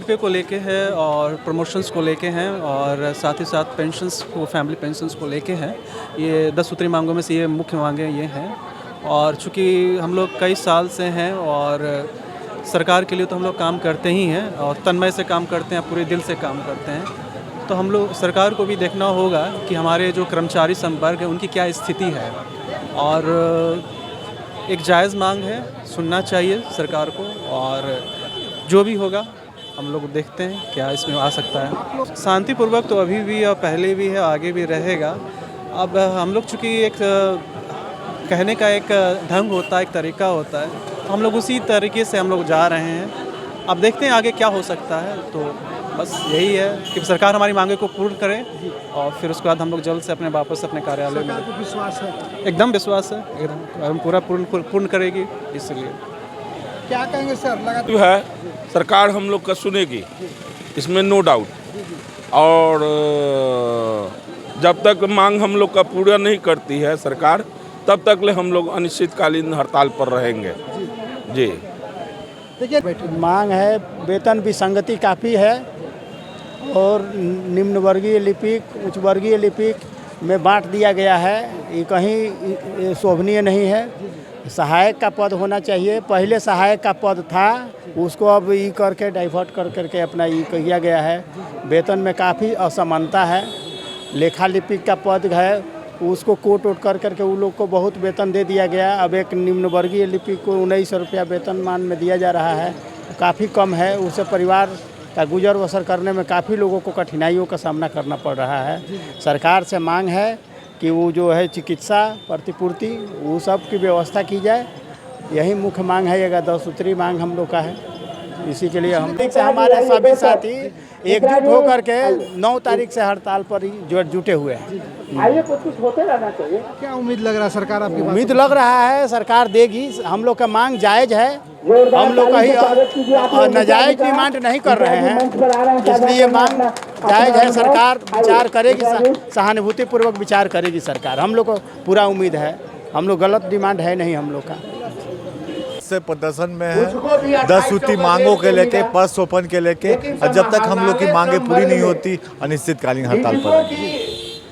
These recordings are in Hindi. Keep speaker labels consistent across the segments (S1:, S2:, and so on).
S1: वेलफेयर को लेके है और प्रमोशंस को लेके हैं और साथ ही साथ पेंशन्स को, फैमिली पेंशन्स को लेके हैं। ये 10 सूत्री मांगों में से ये मुख्य मांगें ये हैं। और चूँकि हम लोग कई साल से हैं और सरकार के लिए तो हम लोग काम करते ही हैं और तन्मय से काम करते हैं, पूरे दिल से काम करते हैं। तो हम लोग सरकार को भी देखना होगा कि हमारे जो कर्मचारी संवर्ग है उनकी क्या स्थिति है और एक जायज़ मांग है, सुनना चाहिए सरकार को और जो भी होगा हम लोग देखते हैं क्या इसमें आ सकता है। शांतिपूर्वक तो अभी भी और पहले भी है, आगे भी रहेगा। अब हम लोग चूँकि एक कहने का एक ढंग होता है, एक तरीका होता है, तो हम लोग उसी तरीके से हम लोग जा रहे हैं। अब देखते हैं आगे क्या हो सकता है। तो बस यही है कि सरकार हमारी मांगे को पूर्ण करे और फिर उसके बाद हम लोग जल्द से अपने वापस अपने कार्यालय में।
S2: आपको विश्वास है?
S1: एकदम विश्वास है, एकदम पूरा पूर्ण करेगी। इसलिए
S2: क्या कहेंगे सर?
S3: जो है सरकार हम लोग का सुनेगी, इसमें नो डाउट। और जब तक मांग हम लोग का पूरा नहीं करती है सरकार, तब तक ले हम लोग अनिश्चितकालीन हड़ताल पर रहेंगे जी।
S2: देखिए,
S4: मांग है, वेतन विसंगति काफ़ी है और निम्न वर्गीय लिपिक, उच्च वर्गीय लिपिक में बांट दिया गया है। ये कहीं शोभनीय नहीं है। सहायक का पद होना चाहिए। पहले सहायक का पद था, उसको अब ई करके डाइवर्ट करके अपना ई किया गया है। वेतन में काफ़ी असमानता है। लेखा लिपिक का पद है, उसको कोट वोट करके उन लोग को बहुत वेतन दे दिया गया। अब एक निम्न वर्गीय लिपिक को 1900 रुपया वेतनमान में दिया जा रहा है, काफ़ी कम है। उससे परिवार का गुजर बसर करने में काफ़ी लोगों को कठिनाइयों का सामना करना पड़ रहा है। सरकार से मांग है कि वो जो है चिकित्सा प्रतिपूर्ति वो सब की व्यवस्था की जाए। यही मुख्य मांग है। ये 10 सूत्री मांग हम लोग का है। इसी के लिए हम से हमारे सभी साथी एकजुट होकर के 9 तारीख से हड़ताल पर ही जुटे हुए हैं।
S2: आइए, कुछ होते रहना चाहिए। क्या उम्मीद लग रहा है सरकार आपकी?
S4: उम्मीद लग रहा है सरकार देगी। हम लोग का मांग जायज़ है, हम लोग कहीं नाजायज डिमांड नहीं कर रहे हैं, इसलिए मांग जायज़ है। सरकार विचार करेगी, सहानुभूतिपूर्वक विचार करेगी सरकार। हम लोग को पूरा उम्मीद है, हम लोग गलत डिमांड है नहीं हम लोग का।
S5: से प्रदर्शन में है 10 सूत्री मांगों के लेके, पद सोपन के लेके, और जब तक हम लोग की मांगे पूरी नहीं होती अनिश्चितकालीन हड़ताल पर रहेंगे।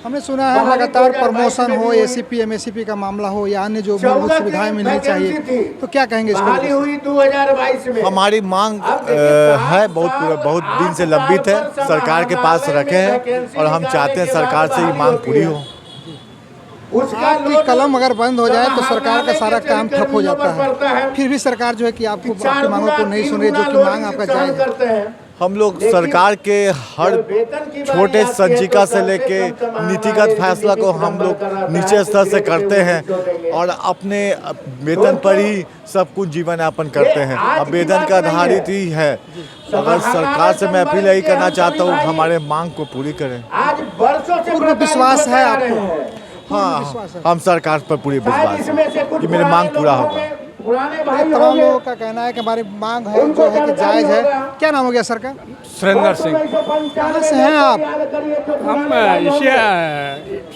S2: हमने सुना है लगातार प्रमोशन हो, एसीपी एमएससीपी का मामला हो या अन्य जो मूलभूत सुविधाएं मिलनी चाहिए, तो क्या कहेंगे इसको?
S5: हमारी मांग है बहुत दिन से लंबित है, सरकार के पास रखे हैं और हम चाहते हैं सरकार से ये मांग पूरी हो।
S2: आपकी कलम अगर बंद हो जाए तो सरकार का सारा काम ठप हो जाता है। फिर भी सरकार जो है कि आपकी मांगों को नहीं सुन रही, जो कि मांग आपका जायज़ है।
S5: हम लोग सरकार के हर छोटे संचिका से लेके नीतिगत फैसला को हम लोग नीचे स्तर से करते हैं और अपने वेतन पर ही सब कुछ जीवन यापन करते हैं। अब वेतन का आधारित ही है। अगर सरकार से मैं अपील यही करना चाहता हूँ, हमारे मांग को पूरी करें।
S2: पूर्ण विश्वास है आपको?
S5: हाँ, हम सरकार पर पूरी विश्वास है कि मेरी मांग पूरा होगा।
S2: तमाम लोगों का कहना है कि हमारी मांग है जो है कि जायज़ है। क्या नाम हो गया सर का?
S6: सुरेंद्र सिंह।
S2: कहाँ से हैं आप?
S6: हम इसी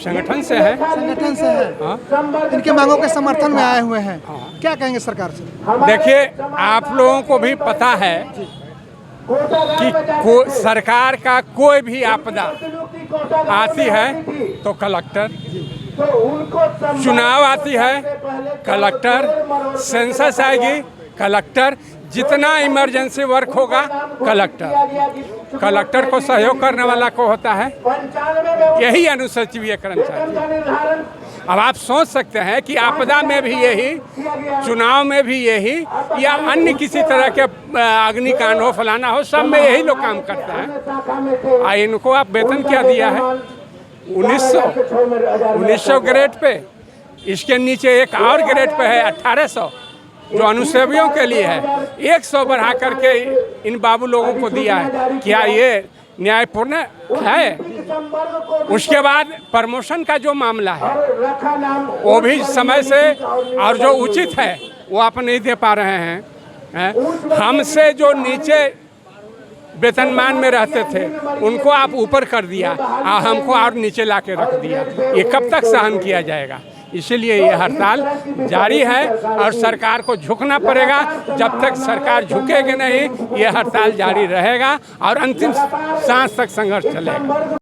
S6: संगठन से हैं।
S2: संगठन से हैं। इनके मांगों के समर्थन में आए हुए हैं। क्या कहेंगे सरकार से?
S6: देखिए, आप लोगों को भी पता है कि सरकार का कोई भी आपदा आती है तो कलेक्टर, चुनाव आती है कलेक्टर, सेंसस आएगी कलेक्टर, जितना इमरजेंसी वर्क होगा कलेक्टर को सहयोग करने वाला को होता है यही अनुसूचित कर्मचारी। अब आप सोच सकते हैं कि आपदा में भी यही, चुनाव में भी यही, या अन्य किसी तरह के अग्निकांड हो, फलाना हो, सब में यही लोग काम करते हैं। इनको आप वेतन क्या दिया है? 1900 ग्रेड पे। इसके नीचे एक और ग्रेड पे है 1800 जो अनुसेवियों के लिए है। 100 बढ़ा करके इन बाबू लोगों को दिया है। क्या ये न्यायपूर्ण है? उसके बाद प्रमोशन का जो मामला है वो भी समय से और जो उचित है वो आप नहीं दे पा रहे हैं। हमसे जो नीचे वेतनमान में रहते थे उनको आप ऊपर कर दिया और हमको और नीचे ला के रख दिया। ये कब तक सहन किया जाएगा? इसीलिए ये हड़ताल जारी है और सरकार को झुकना पड़ेगा। जब तक सरकार झुकेगी नहीं, ये हड़ताल जारी रहेगा और अंतिम सांस तक संघर्ष चलेगा।